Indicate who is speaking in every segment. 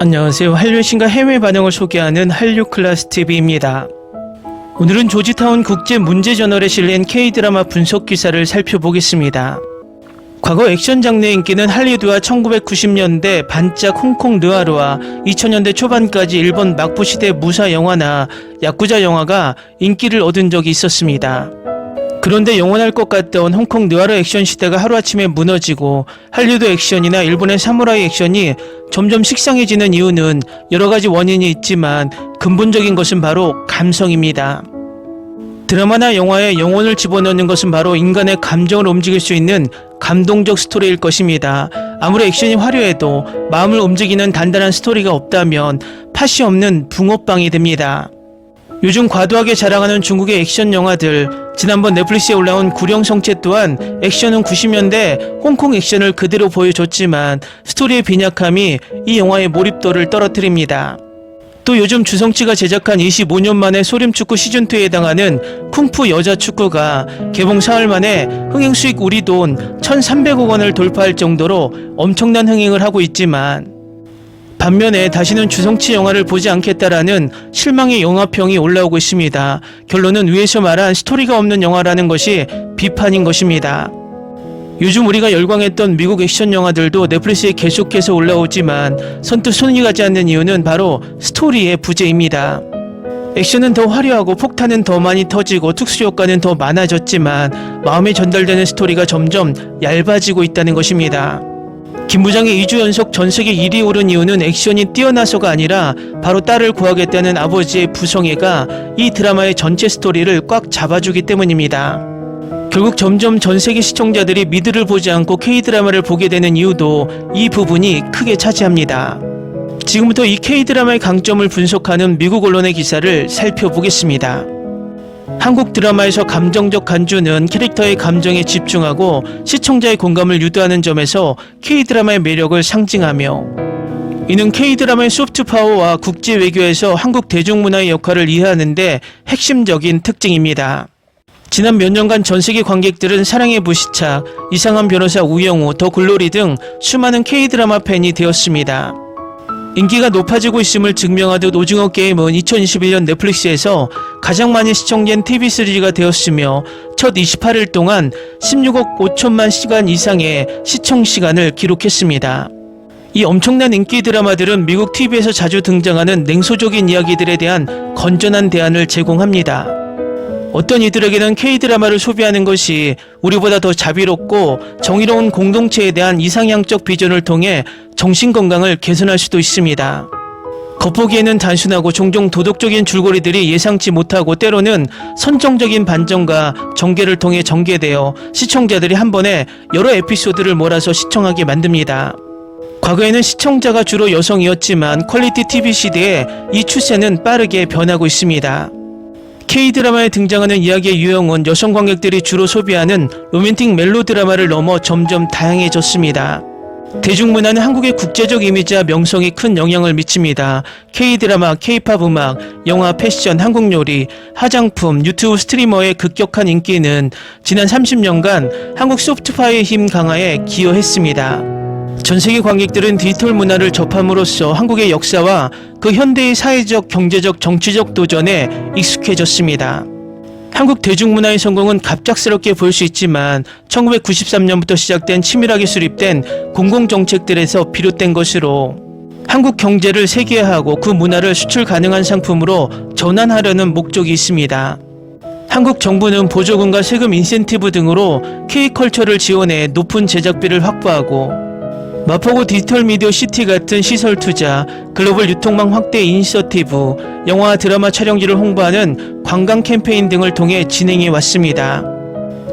Speaker 1: 안녕하세요. 한류 신과 해외 반응을 소개하는 한류클래스TV입니다. 오늘은 조지타운 국제문제저널에 실린 K드라마 분석 기사를 살펴보겠습니다. 과거 액션 장르의 인기는 할리우드와 1990년대 반짝 홍콩 느와르와 2000년대 초반까지 일본 막부시대 무사 영화나 야쿠자 영화가 인기를 얻은 적이 있었습니다. 그런데 영원할 것 같던 홍콩 느와르 액션 시대가 하루아침에 무너지고 할리우드 액션이나 일본의 사무라이 액션이 점점 식상해지는 이유는 여러가지 원인이 있지만 근본적인 것은 바로 감성입니다. 드라마나 영화에 영혼을 집어넣는 것은 바로 인간의 감정을 움직일 수 있는 감동적 스토리일 것입니다. 아무리 액션이 화려해도 마음을 움직이는 단단한 스토리가 없다면 팥이 없는 붕어빵이 됩니다. 요즘 과도하게 자랑하는 중국의 액션 영화들, 지난번 넷플릭스에 올라온 구령성체 또한 액션은 90년대 홍콩 액션을 그대로 보여줬지만 스토리의 빈약함이 이 영화의 몰입도를 떨어뜨립니다. 또 요즘 주성치가 제작한 25년 만에 소림축구 시즌2에 해당하는 쿵푸 여자축구가 개봉 사흘 만에 흥행수익 우리 돈 1,300억 원을 돌파할 정도로 엄청난 흥행을 하고 있지만 반면에 다시는 주성치 영화를 보지 않겠다라는 실망의 영화평이 올라오고 있습니다. 결론은 위에서 말한 스토리가 없는 영화라는 것이 비판인 것입니다. 요즘 우리가 열광했던 미국 액션 영화들도 넷플릭스에 계속해서 올라오지만 선뜻 손이 가지 않는 이유는 바로 스토리의 부재입니다. 액션은 더 화려하고 폭탄은 더 많이 터지고 특수효과는 더 많아졌지만 마음에 전달되는 스토리가 점점 얇아지고 있다는 것입니다. 김 부장이 2주 연속 전세계 1위에 오른 이유는 액션이 뛰어나서가 아니라 바로 딸을 구하겠다는 아버지의 부성애가 이 드라마의 전체 스토리를 꽉 잡아주기 때문입니다. 결국 점점 전세계 시청자들이 미드를 보지 않고 K드라마를 보게 되는 이유도 이 부분이 크게 차지합니다. 지금부터 이 K드라마의 강점을 분석하는 미국 언론의 기사를 살펴보겠습니다. 한국 드라마에서 감정적 간주는 캐릭터의 감정에 집중하고 시청자의 공감을 유도하는 점에서 K드라마의 매력을 상징하며 이는 K드라마의 소프트파워와 국제 외교에서 한국 대중문화의 역할을 이해하는 데 핵심적인 특징입니다. 지난 몇 년간 전세계 관객들은 사랑의 부시착, 이상한 변호사 우영우, 더 글로리 등 수많은 K드라마 팬이 되었습니다. 인기가 높아지고 있음을 증명하듯 오징어 게임은 2021년 넷플릭스에서 가장 많이 시청된 TV 시리즈가 되었으며 첫 28일 동안 16억 5천만 시간 이상의 시청 시간을 기록했습니다. 이 엄청난 인기 드라마들은 미국 TV에서 자주 등장하는 냉소적인 이야기들에 대한 건전한 대안을 제공합니다. 어떤 이들에게는 K드라마를 소비하는 것이 우리보다 더 자비롭고 정의로운 공동체에 대한 이상향적 비전을 통해 정신건강을 개선할 수도 있습니다. 겉보기에는 단순하고 종종 도덕적인 줄거리들이 예상치 못하고 때로는 선정적인 반전과 전개를 통해 전개되어 시청자들이 한 번에 여러 에피소드를 몰아서 시청하게 만듭니다. 과거에는 시청자가 주로 여성이었지만 퀄리티 TV 시대에 이 추세는 빠르게 변하고 있습니다. K드라마에 등장하는 이야기의 유형은 여성 관객들이 주로 소비하는 로맨틱 멜로드라마를 넘어 점점 다양해졌습니다. 대중문화는 한국의 국제적 이미지와 명성이 큰 영향을 미칩니다. K드라마, K팝 음악, 영화, 패션, 한국 요리, 화장품, 유튜브 스트리머의 급격한 인기는 지난 30년간 한국 소프트파워의 힘 강화에 기여했습니다. 전세계 관객들은 디지털 문화를 접함으로써 한국의 역사와 그 현대의 사회적, 경제적, 정치적 도전에 익숙해졌습니다. 한국 대중문화의 성공은 갑작스럽게 보일 수 있지만 1993년부터 시작된 치밀하게 수립된 공공정책들에서 비롯된 것으로 한국 경제를 세계화하고 그 문화를 수출 가능한 상품으로 전환하려는 목적이 있습니다. 한국 정부는 보조금과 세금 인센티브 등으로 K컬처를 지원해 높은 제작비를 확보하고 마포구 디지털 미디어 시티 같은 시설 투자, 글로벌 유통망 확대 이니셔티브, 영화 드라마 촬영지를 홍보하는 관광 캠페인 등을 통해 진행해 왔습니다.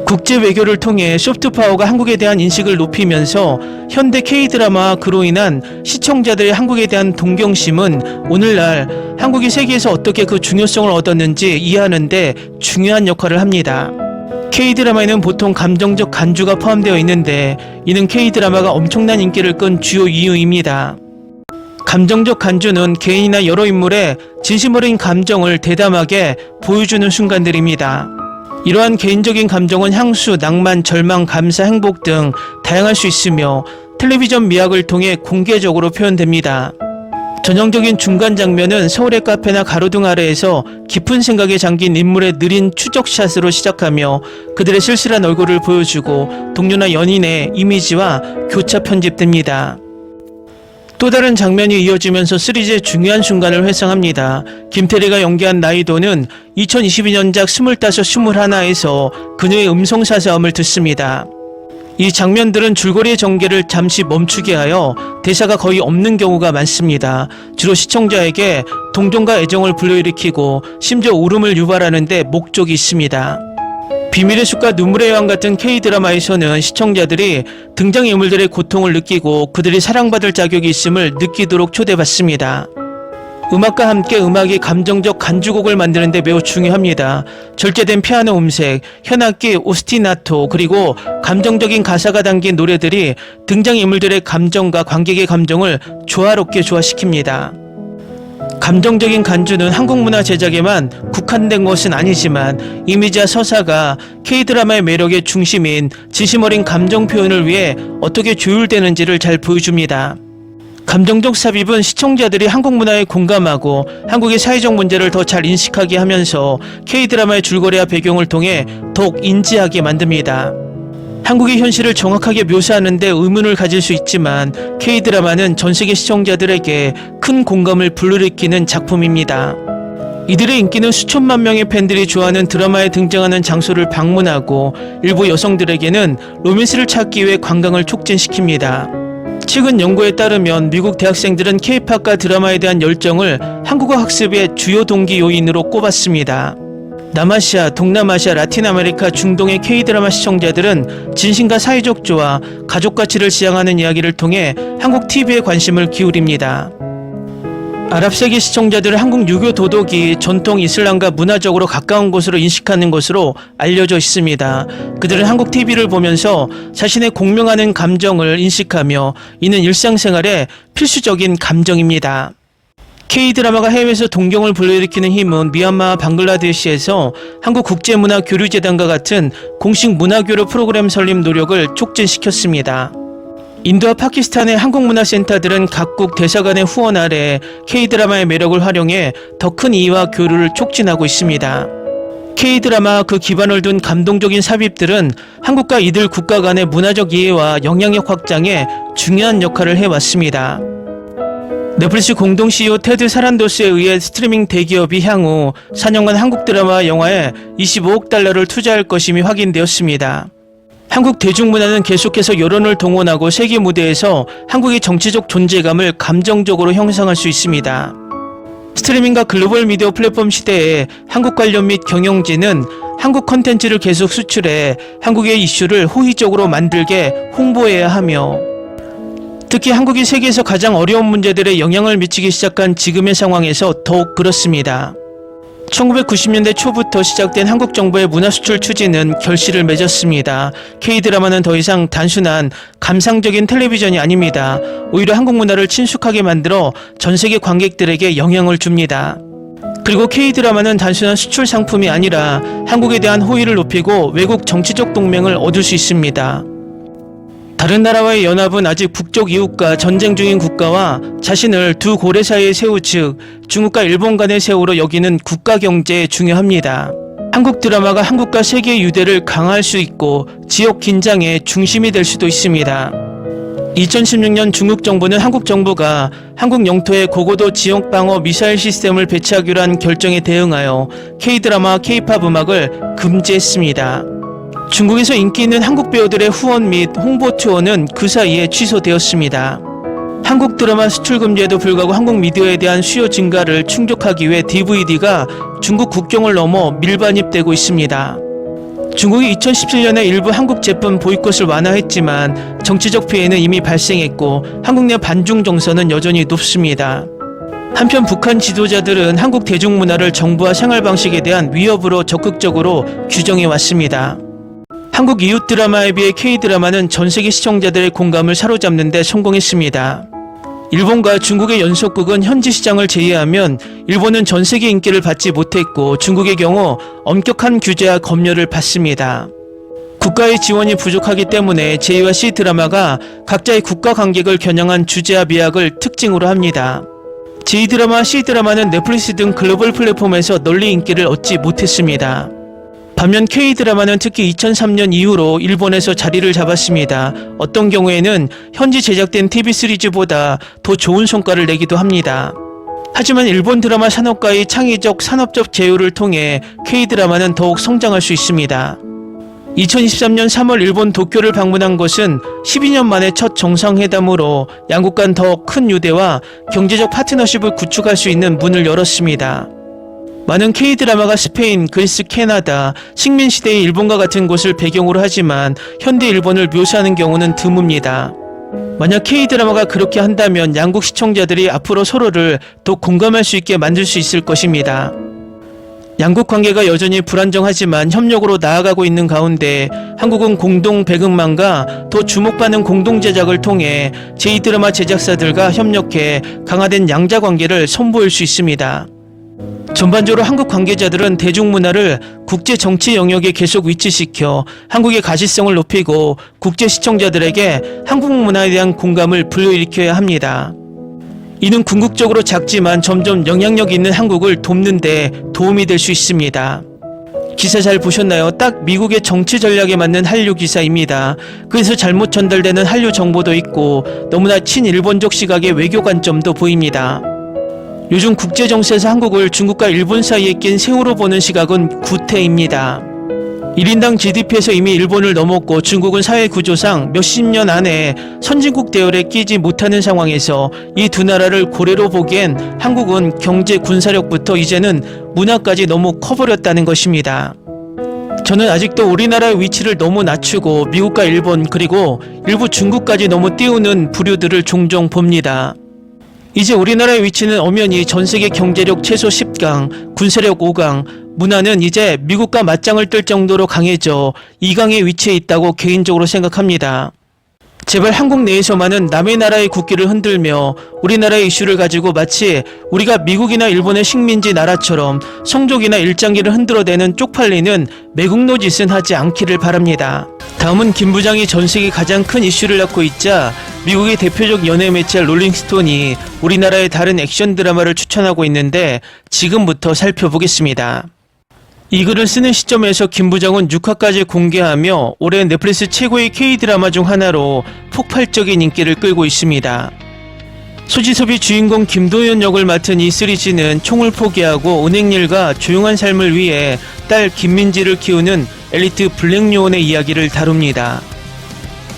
Speaker 1: 국제 외교를 통해 소프트파워가 한국에 대한 인식을 높이면서 현대 K드라마와 그로 인한 시청자들의 한국에 대한 동경심은 오늘날 한국이 세계에서 어떻게 그 중요성을 얻었는지 이해하는 데 중요한 역할을 합니다. K드라마에는 보통 감정적 간주가 포함되어 있는데 이는 K드라마가 엄청난 인기를 끈 주요 이유입니다. 감정적 간주는 개인이나 여러 인물의 진심 어린 감정을 대담하게 보여주는 순간들입니다. 이러한 개인적인 감정은 향수, 낭만, 절망, 감사, 행복 등 다양할 수 있으며 텔레비전 미학을 통해 공개적으로 표현됩니다. 전형적인 중간 장면은 서울의 카페나 가로등 아래에서 깊은 생각에 잠긴 인물의 느린 추적샷으로 시작하며 그들의 쓸쓸한 얼굴을 보여주고 동료나 연인의 이미지와 교차 편집됩니다. 또 다른 장면이 이어지면서 시리즈의 중요한 순간을 회상합니다. 김태리가 연기한 나이도는 2022년작 25, 21에서 그녀의 음성사서함을 듣습니다. 이 장면들은 줄거리의 전개를 잠시 멈추게 하여 대사가 거의 없는 경우가 많습니다. 주로 시청자에게 동정과 애정을 불러일으키고 심지어 울음을 유발하는 데 목적이 있습니다. 비밀의 숲과 눈물의 여왕 같은 K드라마에서는 시청자들이 등장인물들의 고통을 느끼고 그들이 사랑받을 자격이 있음을 느끼도록 초대받습니다. 음악과 함께 음악이 감정적 간주곡을 만드는 데 매우 중요합니다. 절제된 피아노 음색, 현악기 오스티나토, 그리고 감정적인 가사가 담긴 노래들이 등장인물들의 감정과 관객의 감정을 조화롭게 조화시킵니다. 감정적인 간주는 한국 문화 제작에만 국한된 것은 아니지만 이미지와 서사가 K드라마의 매력의 중심인 진심 어린 감정 표현을 위해 어떻게 조율되는지를 잘 보여줍니다. 감정적 삽입은 시청자들이 한국 문화에 공감하고 한국의 사회적 문제를 더 잘 인식하게 하면서 K드라마의 줄거리와 배경을 통해 더욱 인지하게 만듭니다. 한국의 현실을 정확하게 묘사하는 데 의문을 가질 수 있지만 K드라마는 전세계 시청자들에게 큰 공감을 불러일으키는 작품입니다. 이들의 인기는 수천만 명의 팬들이 좋아하는 드라마에 등장하는 장소를 방문하고 일부 여성들에게는 로맨스를 찾기 위해 관광을 촉진시킵니다. 최근 연구에 따르면 미국 대학생들은 K-팝과 드라마에 대한 열정을 한국어 학습의 주요 동기 요인으로 꼽았습니다. 남아시아, 동남아시아, 라틴 아메리카, 중동의 K-드라마 시청자들은 진심과 사회적 조화, 가족 가치를 지향하는 이야기를 통해 한국 TV에 관심을 기울입니다. 아랍세계 시청자들은 한국 유교 도덕이 전통 이슬람과 문화적으로 가까운 곳으로 인식하는 것으로 알려져 있습니다. 그들은 한국 TV를 보면서 자신의 공명하는 감정을 인식하며 이는 일상생활의 필수적인 감정입니다. K드라마가 해외에서 동경을 불러일으키는 힘은 미얀마와 방글라데시에서 한국국제문화교류재단과 같은 공식 문화교류 프로그램 설립 노력을 촉진시켰습니다. 인도와 파키스탄의 한국문화센터들은 각국 대사관의 후원 아래 K드라마의 매력을 활용해 더 큰 이해와 교류를 촉진하고 있습니다. K드라마 그 기반을 둔 감동적인 삽입들은 한국과 이들 국가 간의 문화적 이해와 영향력 확장에 중요한 역할을 해왔습니다. 넷플릭스 공동 CEO 테드 사란도스에 의해 스트리밍 대기업이 향후 4년간 한국 드라마와 영화에 25억 달러를 투자할 것임이 확인되었습니다. 한국 대중문화는 계속해서 여론을 동원하고 세계 무대에서 한국의 정치적 존재감을 감정적으로 형성할 수 있습니다. 스트리밍과 글로벌 미디어 플랫폼 시대에 한국 관련 및 경영진은 한국 컨텐츠를 계속 수출해 한국의 이슈를 호의적으로 만들게 홍보해야 하며 특히 한국이 세계에서 가장 어려운 문제들에 영향을 미치기 시작한 지금의 상황에서 더욱 그렇습니다. 1990년대 초부터 시작된 한국 정부의 문화수출 추진은 결실을 맺었습니다. K드라마는 더 이상 단순한 감상적인 텔레비전이 아닙니다. 오히려 한국 문화를 친숙하게 만들어 전세계 관객들에게 영향을 줍니다. 그리고 K드라마는 단순한 수출 상품이 아니라 한국에 대한 호의를 높이고 외국 정치적 동맹을 얻을 수 있습니다. 다른 나라와의 연합은 아직 북쪽 이웃과 전쟁 중인 국가와 자신을 두 고래 사이에 세우 즉 중국과 일본 간의 세우로 여기는 국가 경제에 중요합니다. 한국 드라마가 한국과 세계의 유대를 강화할 수 있고 지역 긴장의 중심이 될 수도 있습니다. 2016년 중국 정부는 한국 정부가 한국 영토에 고고도 지역 방어 미사일 시스템을 배치하기로 한 결정에 대응하여 K드라마, K-팝 음악을 금지했습니다. 중국에서 인기 있는 한국 배우들의 후원 및 홍보 투어는 그 사이에 취소되었습니다. 한국 드라마 수출 금지에도 불구하고 한국 미디어에 대한 수요 증가를 충족하기 위해 DVD가 중국 국경을 넘어 밀반입되고 있습니다. 중국이 2017년에 일부 한국 제품 보이콧을 완화했지만 정치적 피해는 이미 발생했고 한국 내 반중 정서는 여전히 높습니다. 한편 북한 지도자들은 한국 대중문화를 정부와 생활 방식에 대한 위협으로 적극적으로 규정해 왔습니다. 한국 이웃 드라마에 비해 K드라마는 전세계 시청자들의 공감을 사로잡는 데 성공했습니다. 일본과 중국의 연속극은 현지 시장을 제외하면 일본은 전세계 인기를 받지 못했고 중국의 경우 엄격한 규제와 검열을 받습니다. 국가의 지원이 부족하기 때문에 제2와 C 드라마가 각자의 국가 관객을 겨냥한 주제와 미학을 특징으로 합니다. G드라마, C드라마는 넷플릭스 등 글로벌 플랫폼에서 널리 인기를 얻지 못했습니다. 반면 K드라마는 특히 2003년 이후로 일본에서 자리를 잡았습니다. 어떤 경우에는 현지 제작된 TV 시리즈보다 더 좋은 성과를 내기도 합니다. 하지만 일본 드라마 산업과의 창의적 산업적 제휴를 통해 K드라마는 더욱 성장할 수 있습니다. 2023년 3월 일본 도쿄를 방문한 것은 12년 만에 첫 정상회담으로 양국 간 더 큰 유대와 경제적 파트너십을 구축할 수 있는 문을 열었습니다. 많은 K드라마가 스페인, 그리스, 캐나다, 식민시대의 일본과 같은 곳을 배경으로 하지만 현대 일본을 묘사하는 경우는 드뭅니다. 만약 K드라마가 그렇게 한다면 양국 시청자들이 앞으로 서로를 더 공감할 수 있게 만들 수 있을 것입니다. 양국 관계가 여전히 불안정하지만 협력으로 나아가고 있는 가운데 한국은 공동 배급망과 더 주목받는 공동 제작을 통해 J드라마 제작사들과 협력해 강화된 양자 관계를 선보일 수 있습니다. 전반적으로 한국 관계자들은 대중문화를 국제 정치 영역에 계속 위치시켜 한국의 가시성을 높이고 국제 시청자들에게 한국 문화에 대한 공감을 불러일으켜야 합니다. 이는 궁극적으로 작지만 점점 영향력 있는 한국을 돕는 데 도움이 될 수 있습니다. 기사 잘 보셨나요? 딱 미국의 정치 전략에 맞는 한류 기사입니다. 그래서 잘못 전달되는 한류 정보도 있고 너무나 친일본적 시각의 외교 관점도 보입니다. 요즘 국제정세에서 한국을 중국과 일본 사이에 낀 새우로 보는 시각은 구태입니다. 1인당 GDP에서 이미 일본을 넘었고 중국은 사회 구조상 몇십 년 안에 선진국 대열에 끼지 못하는 상황에서 이 두 나라를 고래로 보기엔 한국은 경제 군사력부터 이제는 문화까지 너무 커버렸다는 것입니다. 저는 아직도 우리나라의 위치를 너무 낮추고 미국과 일본 그리고 일부 중국까지 너무 띄우는 부류들을 종종 봅니다. 이제 우리나라의 위치는 엄연히 전세계 경제력 최소 10강, 군사력 5강, 문화는 이제 미국과 맞짱을 뜰 정도로 강해져 2강에 위치해 있다고 개인적으로 생각합니다. 제발 한국 내에서만은 남의 나라의 국기를 흔들며 우리나라의 이슈를 가지고 마치 우리가 미국이나 일본의 식민지 나라처럼 성족이나 일장기를 흔들어대는 쪽팔리는 매국노 짓은 하지 않기를 바랍니다. 다음은 김 부장이 전세계 가장 큰 이슈를 낳고 있자 미국의 대표적 연예 매체 롤링스톤이 우리나라의 다른 액션 드라마를 추천하고 있는데 지금부터 살펴보겠습니다. 이 글을 쓰는 시점에서 김 부장은 6화까지 공개하며 올해 넷플릭스 최고의 K드라마 중 하나로 폭발적인 인기를 끌고 있습니다. 소지섭이 주인공 김도연 역을 맡은 이 시리즈는 총을 포기하고 은행일과 조용한 삶을 위해 딸 김민지를 키우는 엘리트 블랙요원의 이야기를 다룹니다.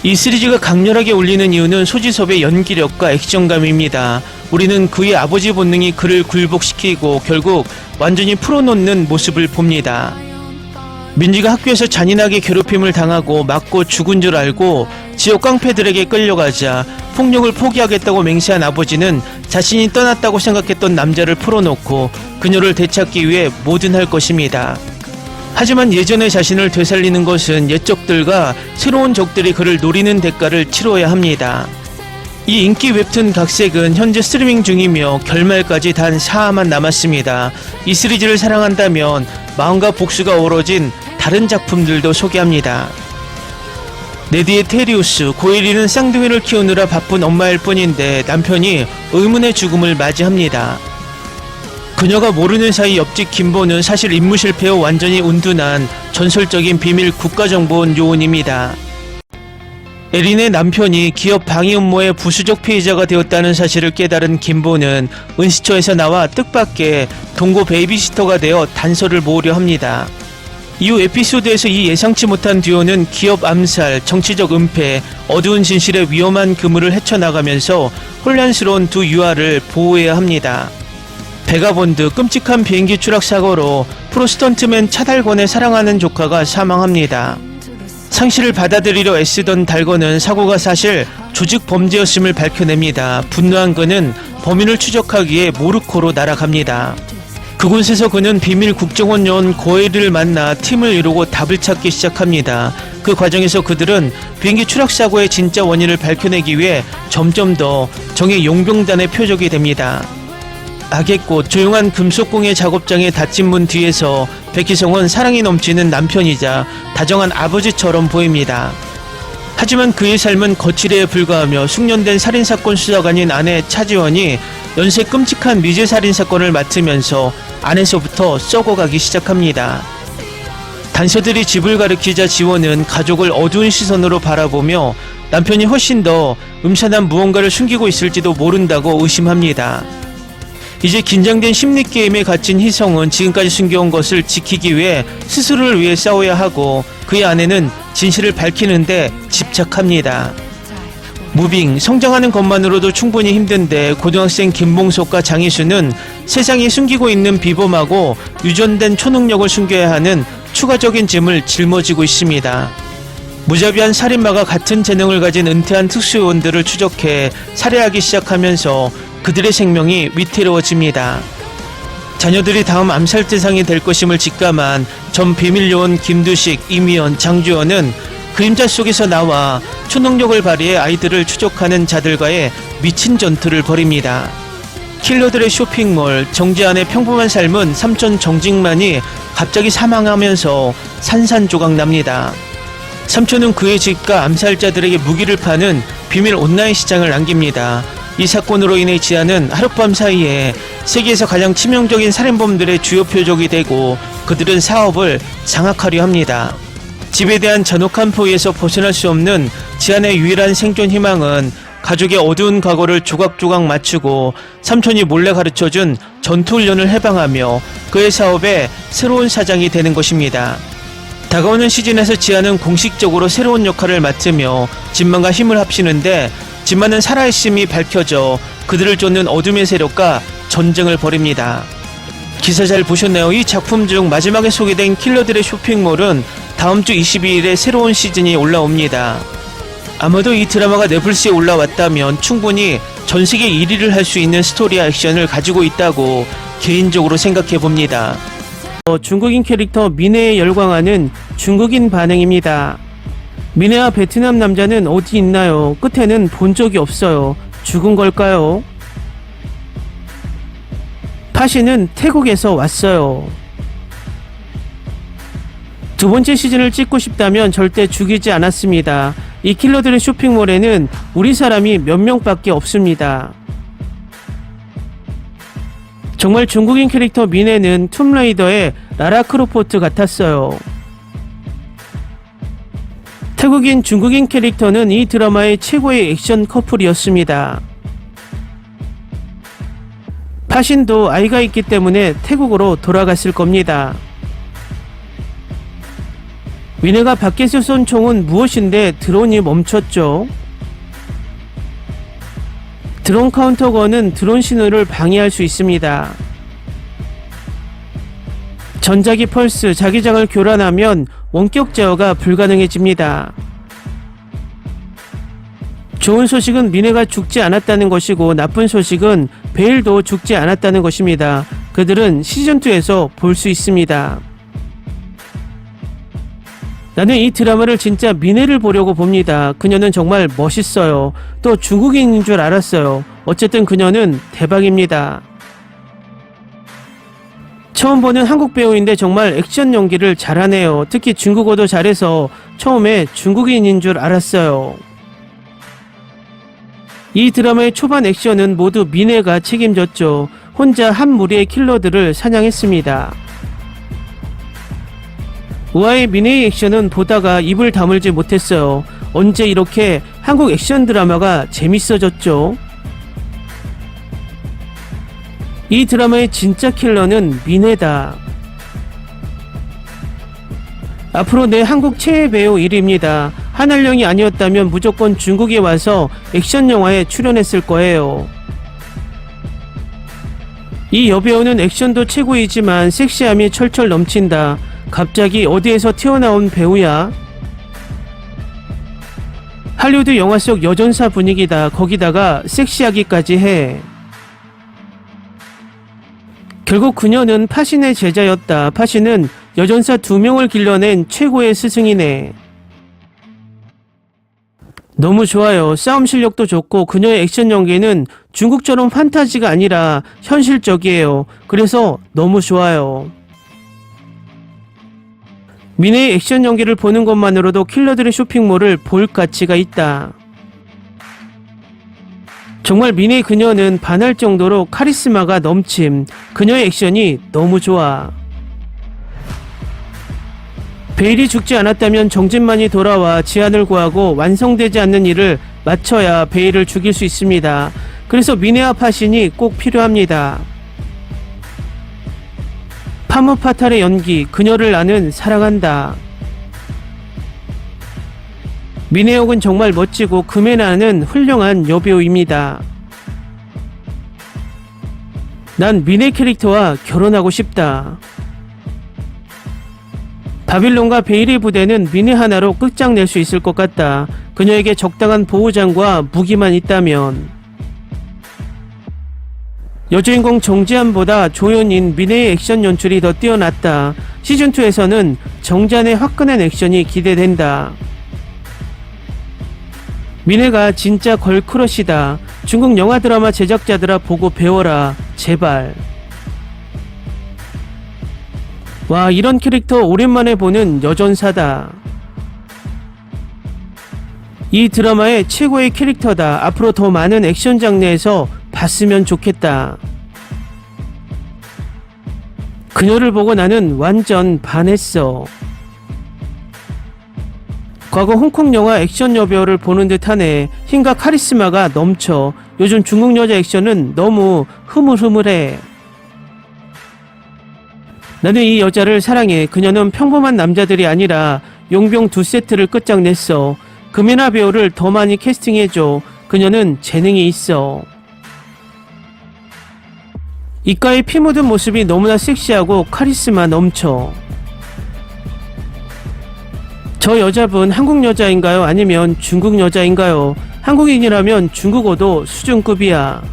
Speaker 1: 이 시리즈가 강렬하게 울리는 이유는 소지섭의 연기력과 액션감입니다. 우리는 그의 아버지 본능이 그를 굴복시키고 결국 완전히 풀어놓는 모습을 봅니다. 민지가 학교에서 잔인하게 괴롭힘을 당하고 맞고 죽은 줄 알고 지역 깡패들에게 끌려가자 폭력을 포기하겠다고 맹세한 아버지는 자신이 떠났다고 생각했던 남자를 풀어놓고 그녀를 되찾기 위해 뭐든 할 것입니다. 하지만 예전의 자신을 되살리는 것은 옛 적들과 새로운 적들이 그를 노리는 대가를 치러야 합니다. 이 인기 웹툰 각색은 현재 스트리밍 중이며 결말까지 단 4화만 남았습니다. 이 시리즈를 사랑한다면 마음과 복수가 어우러진 다른 작품들도 소개합니다. 네디의 테리우스, 고1이는 쌍둥이를 키우느라 바쁜 엄마일 뿐인데 남편이 의문의 죽음을 맞이합니다. 그녀가 모르는 사이 옆집 김보는 사실 임무 실패 후 완전히 운둔한 전설적인 비밀 국가정보원 요원입니다. 에린의 남편이 기업 방위 음모의 부수적 피해자가 되었다는 사실을 깨달은 김보는 은시처에서 나와 뜻밖의 동고 베이비시터가 되어 단서를 모으려 합니다. 이후 에피소드에서 이 예상치 못한 듀오는 기업 암살, 정치적 은폐, 어두운 진실의 위험한 그물을 헤쳐나가면서 혼란스러운 두 유아를 보호해야 합니다. 베가본드, 끔찍한 비행기 추락 사고로 프로 스턴트맨 차달건의 사랑하는 조카가 사망합니다. 상실을 받아들이려 애쓰던 달건은 사고가 사실 조직 범죄였음을 밝혀냅니다. 분노한 그는 범인을 추적하기에 모르코로 날아갑니다. 그곳에서 그는 비밀 국정원 요원 고에리를 만나 팀을 이루고 답을 찾기 시작합니다. 그 과정에서 그들은 비행기 추락 사고의 진짜 원인을 밝혀내기 위해 점점 더 정의 용병단의 표적이 됩니다. 악의 꽃, 조용한 금속공예 작업장의 닫힌 문 뒤에서 백희성은 사랑이 넘치는 남편이자 다정한 아버지처럼 보입니다. 하지만 그의 삶은 거칠에 불과하며 숙련된 살인사건 수사관인 아내 차지원이 연쇄 끔찍한 미제 살인사건을 맡으면서 안에서부터 썩어가기 시작합니다. 단서들이 집을 가리키자 지원은 가족을 어두운 시선으로 바라보며 남편이 훨씬 더 음산한 무언가를 숨기고 있을지도 모른다고 의심합니다. 이제 긴장된 심리게임에 갇힌 희성은 지금까지 숨겨온 것을 지키기 위해 스스로를 위해 싸워야 하고 그의 아내는 진실을 밝히는데 집착합니다. 무빙, 성장하는 것만으로도 충분히 힘든데 고등학생 김봉석과 장희수는 세상에 숨기고 있는 비범하고 유전된 초능력을 숨겨야 하는 추가적인 짐을 짊어지고 있습니다. 무자비한 살인마가 같은 재능을 가진 은퇴한 특수요원들을 추적해 살해하기 시작하면서 그들의 생명이 위태로워집니다. 자녀들이 다음 암살 대상이 될 것임을 직감한 전 비밀요원 김두식, 이미연, 장주연은 그림자 속에서 나와 초능력을 발휘해 아이들을 추적하는 자들과의 미친 전투를 벌입니다. 킬러들의 쇼핑몰, 정지안의 평범한 삶은 삼촌 정직만이 갑자기 사망하면서 산산조각 납니다. 삼촌은 그의 집과 암살자들에게 무기를 파는 비밀 온라인 시장을 남깁니다. 이 사건으로 인해 지안은 하룻밤 사이에 세계에서 가장 치명적인 살인범들의 주요 표적이 되고 그들은 사업을 장악하려 합니다. 집에 대한 잔혹한 포위에서 벗어날 수 없는 지안의 유일한 생존 희망은 가족의 어두운 과거를 조각조각 맞추고 삼촌이 몰래 가르쳐준 전투훈련을 해방하며 그의 사업에 새로운 사장이 되는 것입니다. 다가오는 시즌에서 지안은 공식적으로 새로운 역할을 맡으며 진만과 힘을 합치는데 진만은 살아있음이 밝혀져 그들을 쫓는 어둠의 세력과 전쟁을 벌입니다. 기사 잘 보셨나요? 이 작품 중 마지막에 소개된 킬러들의 쇼핑몰은 다음 주 22일에 새로운 시즌이 올라옵니다. 아마도 이 드라마가 넷플릭스에 올라왔다면 충분히 전세계 1위를 할 수 있는 스토리와 액션을 가지고 있다고 개인적으로 생각해 봅니다. 중국인 캐릭터 미네에 열광하는 중국인 반응입니다. 미네와 베트남 남자는 어디 있나요? 끝에는 본 적이 없어요. 죽은 걸까요? 파시는 태국에서 왔어요. 두 번째 시즌을 찍고 싶다면 절대 죽이지 않았습니다. 이 킬러들의 쇼핑몰에는 우리 사람이 몇 명밖에 없습니다. 정말 중국인 캐릭터 미네는 툼레이더의 라라 크로포트 같았어요. 태국인 중국인 캐릭터는 이 드라마의 최고의 액션 커플이었습니다. 파신도 아이가 있기 때문에 태국으로 돌아갔을 겁니다. 미네가 밖에서 쏜 총은 무엇인데 드론이 멈췄죠? 드론 카운터건은 드론 신호를 방해할 수 있습니다. 전자기 펄스, 자기장을 교란하면 원격 제어가 불가능해집니다. 좋은 소식은 미네가 죽지 않았다는 것이고 나쁜 소식은 베일도 죽지 않았다는 것입니다. 그들은 시즌2에서 볼 수 있습니다. 나는 이 드라마를 진짜 미네를 보려고 봅니다. 그녀는 정말 멋있어요. 또 중국인인 줄 알았어요. 어쨌든 그녀는 대박입니다. 처음 보는 한국 배우인데 정말 액션 연기를 잘하네요. 특히 중국어도 잘해서 처음에 중국인인 줄 알았어요. 이 드라마의 초반 액션은 모두 미네가 책임졌죠. 혼자 한 무리의 킬러들을 사냥했습니다. 우아의 미네의 액션은 보다가 입을 다물지 못했어요. 언제 이렇게 한국 액션 드라마가 재밌어졌죠? 이 드라마의 진짜 킬러는 미네다. 앞으로 내 한국 최애 배우 1위입니다. 한알령이 아니었다면 무조건 중국에 와서 액션 영화에 출연했을 거예요. 이 여배우는 액션도 최고이지만 섹시함이 철철 넘친다. 갑자기 어디에서 튀어나온 배우야? 할리우드 영화 속 여전사 분위기다. 거기다가 섹시하기까지 해. 결국 그녀는 파신의 제자였다. 파신은 여전사 2명을 길러낸 최고의 스승이네. 너무 좋아요. 싸움 실력도 좋고 그녀의 액션 연기는 중국처럼 판타지가 아니라 현실적이에요. 그래서 너무 좋아요. 미네의 액션 연기를 보는 것만으로도 킬러들의 쇼핑몰을 볼 가치가 있다. 정말 미네 그녀는 반할 정도로 카리스마가 넘침. 그녀의 액션이 너무 좋아. 베일이 죽지 않았다면 정진만이 돌아와 지안을 구하고 완성되지 않는 일을 마쳐야 베일을 죽일 수 있습니다. 그래서 미네와 파신이 꼭 필요합니다. 파무 파탈의 연기, 그녀를 나는 사랑한다. 미네옥은 정말 멋지고 금에나는 훌륭한 여배우입니다. 난 미네 캐릭터와 결혼하고 싶다. 바빌론과 베일의 부대는 미네 하나로 끝장낼 수 있을 것 같다. 그녀에게 적당한 보호장과 무기만 있다면. 여주인공 정지한보다 조연인 미네의 액션 연출이 더 뛰어났다. 시즌2에서는 정지한의 화끈한 액션이 기대된다. 미네가 진짜 걸크러시다. 중국 영화 드라마 제작자들아 보고 배워라. 제발. 와, 이런 캐릭터 오랜만에 보는 여전사다. 이 드라마의 최고의 캐릭터다. 앞으로 더 많은 액션 장르에서 봤으면 좋겠다. 그녀를 보고 나는 완전 반했어. 과거 홍콩 영화 액션 여배우를 보는 듯하네. 힘과 카리스마가 넘쳐. 요즘 중국 여자 액션은 너무 흐물흐물해. 나는 이 여자를 사랑해. 그녀는 평범한 남자들이 아니라 용병 2세트를 끝장냈어. 금이나 배우를 더 많이 캐스팅해줘. 그녀는 재능이 있어. 이가의 피 묻은 모습이 너무나 섹시하고 카리스마 넘쳐. 저 여자분 한국 여자인가요? 아니면 중국 여자인가요? 한국인이라면 중국어도 수준급이야.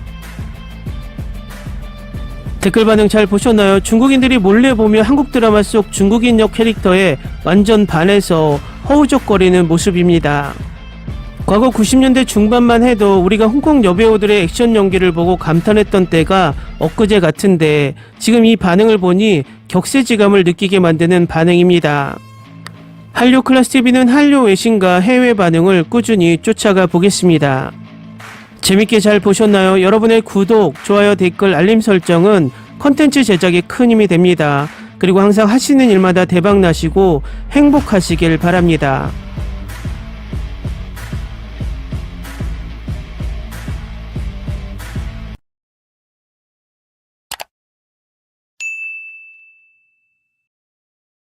Speaker 1: 댓글 반응 잘 보셨나요? 중국인들이 몰래 보며 한국 드라마 속 중국인 역 캐릭터에 완전 반해서 허우적거리는 모습입니다. 과거 90년대 중반만 해도 우리가 홍콩 여배우들의 액션 연기를 보고 감탄했던 때가 엊그제 같은데 지금 이 반응을 보니 격세지감을 느끼게 만드는 반응입니다. 한류 클래스TV는 한류 외신과 해외 반응을 꾸준히 쫓아가 보겠습니다. 재밌게 잘 보셨나요? 여러분의 구독, 좋아요, 댓글, 알림 설정은 컨텐츠 제작에 큰 힘이 됩니다. 그리고 항상 하시는 일마다 대박 나시고 행복하시길 바랍니다.